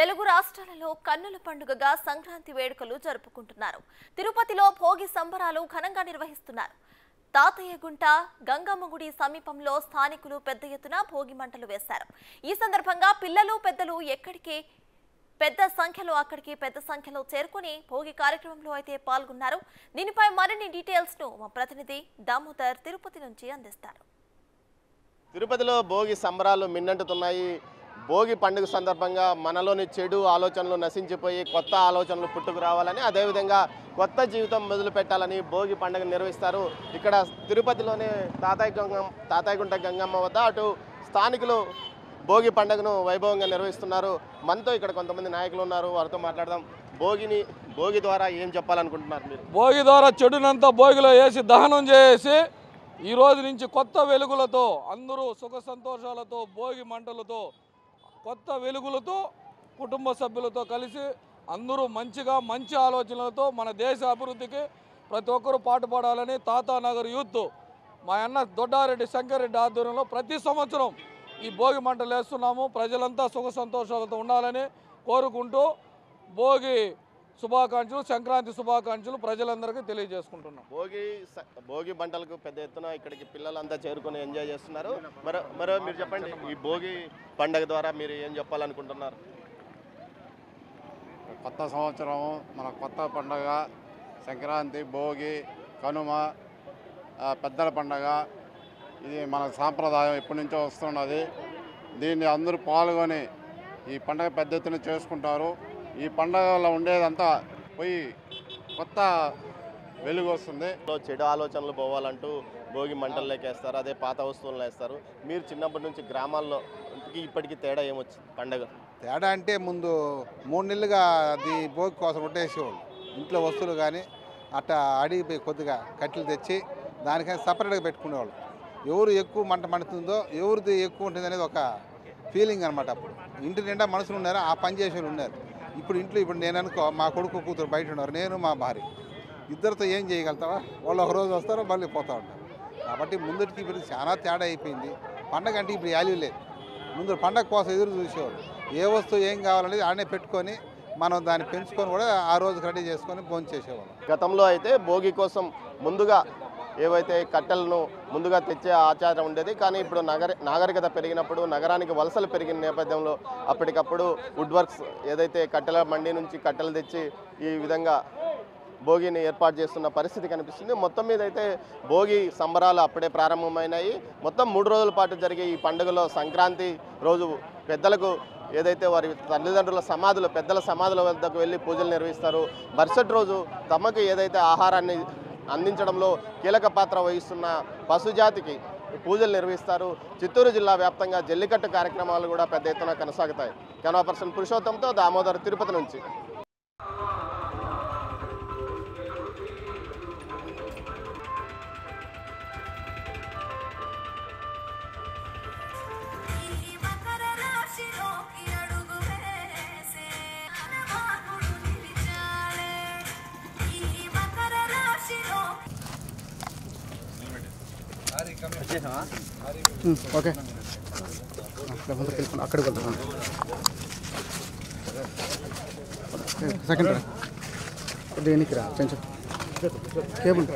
తెలుగు రాష్ట్రాలలో కన్నుల పండుగగా సంక్రాంతి వేడుకలు జరుపుకుంటున్నారు. తిరుపతిలో భోగి సంబరాలు ఘనంగా నిర్వహిస్తున్నారు. తాతయ్యగుంట గంగమ్మ గుడి సమీపంలో స్థానికులు పెద్ద ఎత్తున భోగి మంటలు వేశారు. ఈ సందర్భంగా పిల్లలు పెద్దలు పెద్ద సంఖ్యలో చేరుకుని భోగి కార్యక్రమంలో అయితే పాల్గొన్నారు. దీనిపై మరిన్ని డీటెయిల్స్ ను మా ప్రతినిధి దామోదర్ తిరుపతి నుంచి అందిస్తారు. తిరుపతిలో భోగి సంబరాలు మిన్నంటుతున్నాయి. భోగి పండుగ సందర్భంగా మనలోని చెడు ఆలోచనలు నశించిపోయి కొత్త ఆలోచనలు పుట్టుకు రావాలని, అదేవిధంగా కొత్త జీవితం మొదలు పెట్టాలని భోగి పండుగ నిర్వహిస్తారు. ఇక్కడ తిరుపతిలోని తాతయ్యగుంట గంగమ్మ వద్ద అటు స్థానికులు భోగి పండుగను వైభవంగా నిర్వహిస్తున్నారు. మనతో ఇక్కడ కొంతమంది నాయకులు ఉన్నారు, వారితో మాట్లాడదాం. భోగి ద్వారా ఏం చెప్పాలనుకుంటున్నారు మీరు? భోగి ద్వారా చెడునంతా భోగిలో వేసి దహనం చేసి ఈ రోజు నుంచి కొత్త వెలుగులతో అందరూ సుఖ సంతోషాలతో భోగి మంటలతో కొత్త వెలుగులతో కుటుంబ సభ్యులతో కలిసి అందరూ మంచి ఆలోచనలతో మన దేశ అభివృద్ధికి ప్రతి ఒక్కరూ పాటుపడాలని తాతానగర్ యూత్ మా అన్న దొడ్డారెడ్డి శంకరెడ్డి ఆధ్వర్యంలో ప్రతి సంవత్సరం ఈ భోగి మంటలు వేస్తున్నాము. ప్రజలంతా సుఖ సంతోషాలతో ఉండాలని కోరుకుంటూ భోగి శుభాకాంక్షలు, సంక్రాంతి శుభాకాంక్షలు ప్రజలందరికీ తెలియజేసుకుంటున్నాం. భోగి మంటలకు పెద్ద ఎత్తున ఇక్కడికి పిల్లలంతా చేరుకొని ఎంజాయ్ చేస్తున్నారు. మరో మీరు చెప్పండి, ఈ భోగి పండుగ ద్వారా మీరు ఏం చెప్పాలనుకుంటున్నారు? కొత్త సంవత్సరం మన కొత్త పండుగ సంక్రాంతి, భోగి, కనుమ, పెద్దల పండుగ. ఇది మన సాంప్రదాయం ఎప్పటి నుంచో వస్తున్నది. దీన్ని అందరూ పాల్గొని ఈ పండుగ పెద్ద ఎత్తున చేసుకుంటారు. ఈ పండుగలో ఉండేదంతా పోయి కొత్త వెలుగు వస్తుంది. చెడు ఆలోచనలు పోవాలంటూ భోగి మంటల్లోకి వేస్తారు, అదే పాత వస్తువులను వేస్తారు. మీరు చిన్నప్పటి నుంచి గ్రామాల్లో ఇప్పటికీ తేడా ఏమొచ్చింది? పండుగ తేడా అంటే ముందు 3 నెలలుగా అది భోగి కోసం కొట్టేసేవాళ్ళు. ఇంట్లో వస్తువులు కానీ అట్టా అడిగిపోయి కొద్దిగా కట్టెలు తెచ్చి దానికని సపరేట్గా పెట్టుకునేవాళ్ళు. ఎవరు ఎక్కువ మంట మండుతుందో, ఎవరిది ఎక్కువ ఉంటుంది అనేది ఒక ఫీలింగ్ అనమాట. అప్పుడు ఇంటి నిండా మనుషులు ఉన్నారు, ఆ పని చేసేవాళ్ళు ఉన్నారు. ఇప్పుడు నేను అనుకో, మా కొడుకు కూతురు బయట ఉన్నారు, నేను మా భార్య, ఇద్దరితో ఏం చేయగలుగుతావా? వాళ్ళు ఒక రోజు వస్తారో మళ్ళీ పోతూ ఉంటారు. కాబట్టి ముందటికి ఇప్పుడు చాలా తేడా అయిపోయింది. పండగ అంటే ఇప్పుడు వాల్యూ లేదు. ముందు పండగ కోసం ఎదురు చూసేవాళ్ళు. ఏ వస్తువు ఏం కావాలనేది ఆడనే పెట్టుకొని మనం దాన్ని పెంచుకొని కూడా ఆ రోజు రెడీ చేసుకొని భోజనం చేసేవాళ్ళం. గతంలో అయితే భోగి కోసం ముందుగా ఏవైతే కట్టెలను ముందుగా తెచ్చే ఆచారం ఉండేది. కానీ ఇప్పుడు నాగరికత పెరిగినప్పుడు, నగరానికి వలసలు పెరిగిన నేపథ్యంలో అప్పటికప్పుడు వుడ్ వర్క్స్ ఏదైతే కట్టెల మండి నుంచి కట్టెలు తెచ్చి ఈ విధంగా భోగిని ఏర్పాటు చేస్తున్న పరిస్థితి కనిపిస్తుంది. మొత్తం మీద అయితే భోగి సంబరాలు అప్పుడే ప్రారంభమైనాయి. మొత్తం 3 రోజుల పాటు జరిగే ఈ పండుగలో సంక్రాంతి రోజు పెద్దలకు ఏదైతే వారి తల్లిదండ్రుల సమాధులు, పెద్దల సమాధుల వద్దకు వెళ్ళి పూజలు నిర్వహిస్తారు. మరుసటి రోజు తమకు ఏదైతే ఆహారాన్ని అందించడంలో కీలక పాత్ర వహిస్తున్న పశుజాతికి పూజలు నిర్వహిస్తారు. చిత్తూరు జిల్లా వ్యాప్తంగా జల్లికట్టు కార్యక్రమాలు కూడా పెద్ద ఎత్తున కొనసాగుతాయి. కెమెరా పర్సన్ పురుషోత్తంతో దామోదర్, తిరుపతి నుంచి. ఓకే, అక్కడికి వెళ్తాను. సెకండ్ దేనికి రా కొంచెం కేబుల్